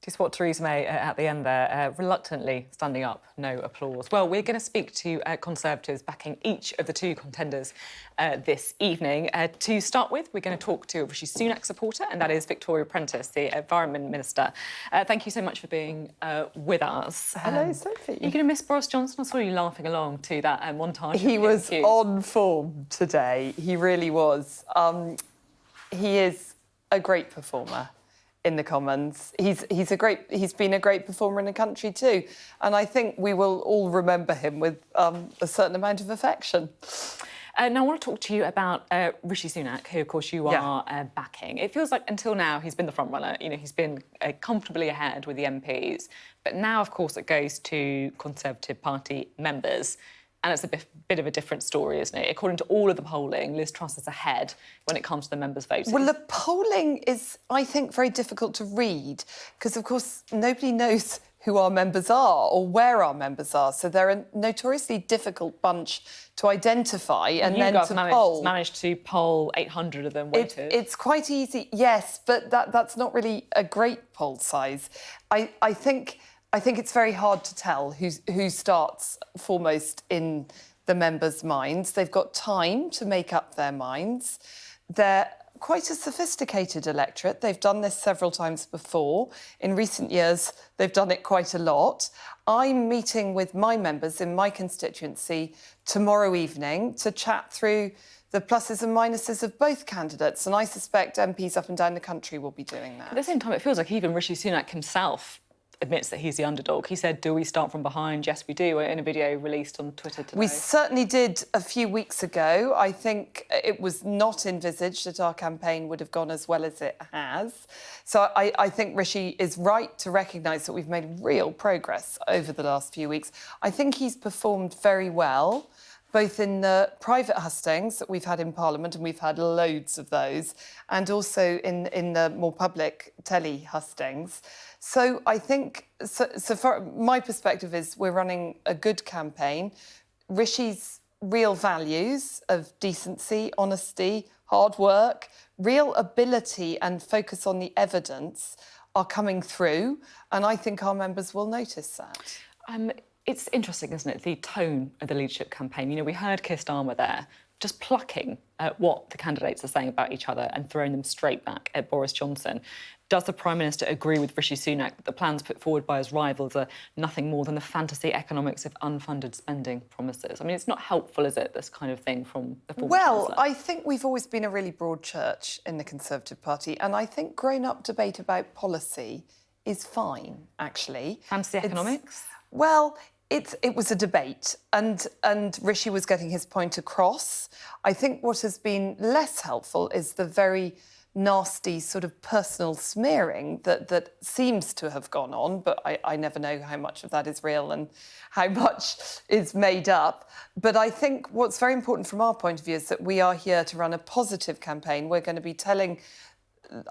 Just what Theresa May at the end there, reluctantly standing up, no applause. Well, we're going to speak to Conservatives backing each of the two contenders this evening. To start with, we're going to talk to a Rishi Sunak supporter, and that is Victoria Prentis, the Environment Minister. Thank you so much for being with us. Hello, Sophie. You're going to miss Boris Johnson? I saw you laughing along to that montage. He was on form today. He really was. He is a great performer in the Commons. He's been a great performer in the country too, and I think we will all remember him with a certain amount of affection. Now, I want to talk to you about Rishi Sunak, who, of course, you are backing. It feels like until now he's been the front runner. You know, he's been comfortably ahead with the MPs, but now, of course, it goes to Conservative Party members. And it's a bit of a different story, isn't it? According to all of the polling, Liz Truss is ahead when it comes to the members' voting. Well, the polling is, I think, very difficult to read because, of course, nobody knows who our members are or where our members are. So they're a notoriously difficult bunch to identify and then to poll. You managed to poll 800 of them weighted. It's quite easy, yes, but that's not really a great poll size. I think it's very hard to tell who starts foremost in the members' minds. They've got time to make up their minds. They're quite a sophisticated electorate. They've done this several times before. In recent years, they've done it quite a lot. I'm meeting with my members in my constituency tomorrow evening to chat through the pluses and minuses of both candidates, and I suspect MPs up and down the country will be doing that. At the same time, it feels like even Rishi Sunak himself admits that he's the underdog. He said, do we start from behind? Yes, we do, in a video released on Twitter today. We certainly did a few weeks ago. I think it was not envisaged that our campaign would have gone as well as it has. So I think Rishi is right to recognise that we've made real progress over the last few weeks. I think he's performed very well, both in the private hustings that we've had in Parliament, and we've had loads of those, and also in the more public telly hustings. So I think, so far, my perspective is we're running a good campaign. Rishi's real values of decency, honesty, hard work, real ability and focus on the evidence are coming through, and I think our members will notice that. It's interesting, isn't it, the tone of the leadership campaign. You know, we heard Keir Starmer there just plucking at what the candidates are saying about each other and throwing them straight back at Boris Johnson. Does the Prime Minister agree with Rishi Sunak that the plans put forward by his rivals are nothing more than the fantasy economics of unfunded spending promises? I mean, it's not helpful, is it, this kind of thing from the former Chancellor? I think we've always been a really broad church in the Conservative Party, and I think grown-up debate about policy is fine, actually. Fantasy economics? It was a debate, and Rishi was getting his point across. I think what has been less helpful is the very nasty sort of personal smearing that seems to have gone on, but I never know how much of that is real and how much is made up. But I think what's very important from our point of view is that we are here to run a positive campaign. We're going to be telling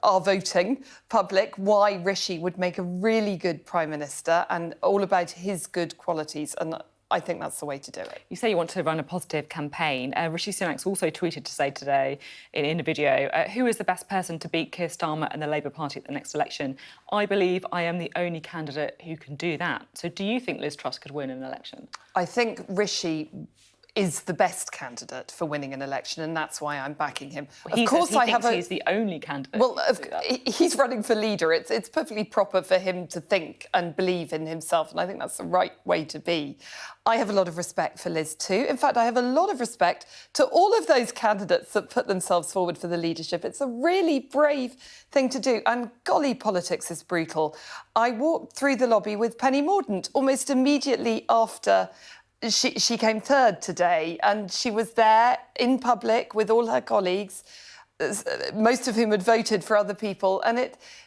our voting public why Rishi would make a really good Prime Minister and all about his good qualities, and I think that's the way to do it. You say you want to run a positive campaign. Rishi Sunak's also tweeted to say today in a video, who is the best person to beat Keir Starmer and the Labour Party at the next election? I believe I am the only candidate who can do that. So do you think Liz Truss could win an election? I think Rishi is the best candidate for winning an election, and that's why I'm backing him. Well, he thinks he's the only candidate. Well, he's running for leader. It's perfectly proper for him to think and believe in himself, and I think that's the right way to be. I have a lot of respect for Liz too. In fact, I have a lot of respect to all of those candidates that put themselves forward for the leadership. It's a really brave thing to do, and golly, politics is brutal. I walked through the lobby with Penny Mordaunt almost immediately after she came third today, and she was there in public with all her colleagues, most of whom had voted for other people, and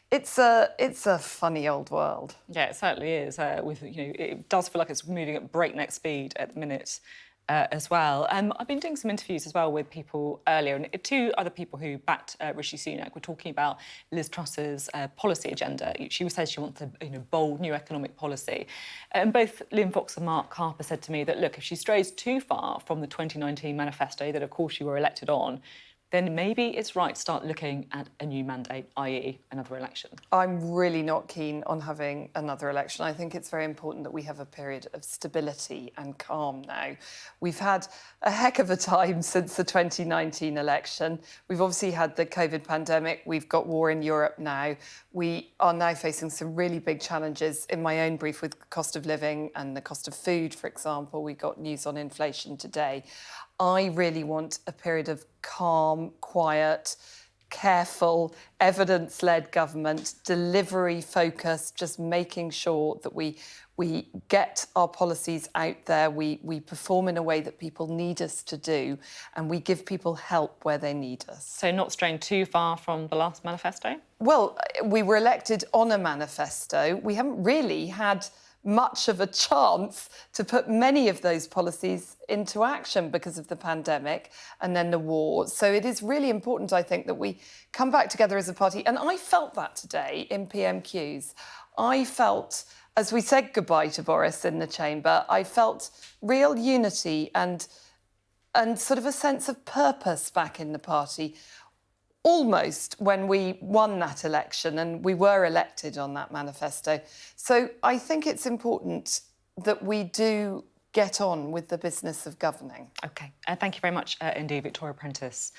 it's a funny old world. Yeah, it certainly is. It does feel like it's moving at breakneck speed at the minute. As well. I've been doing some interviews as well with people earlier, and two other people who backed Rishi Sunak were talking about Liz Truss's policy agenda. She says she wants a bold new economic policy. And both Liam Fox and Mark Harper said to me that, look, if she strays too far from the 2019 manifesto that, of course, you were elected on, then maybe it's right to start looking at a new mandate, i.e. another election. I'm really not keen on having another election. I think it's very important that we have a period of stability and calm now. We've had a heck of a time since the 2019 election. We've obviously had the COVID pandemic. We've got war in Europe now. We are now facing some really big challenges. In my own brief with the cost of living and the cost of food, for example, we got news on inflation today. I really want a period of calm, quiet, careful, evidence-led government, delivery-focused, just making sure that we get our policies out there, we perform in a way that people need us to do, and we give people help where they need us. So not straying too far from the last manifesto? Well, we were elected on a manifesto. We haven't really had much of a chance to put many of those policies into action because of the pandemic and then the war. So it is really important, I think, that we come back together as a party. And I felt that today in PMQs. I felt, as we said goodbye to Boris in the chamber, I felt real unity and sort of a sense of purpose back in the party. Almost when we won that election and we were elected on that manifesto. So I think it's important that we do get on with the business of governing. OK. Thank you very much indeed, Victoria Prentis.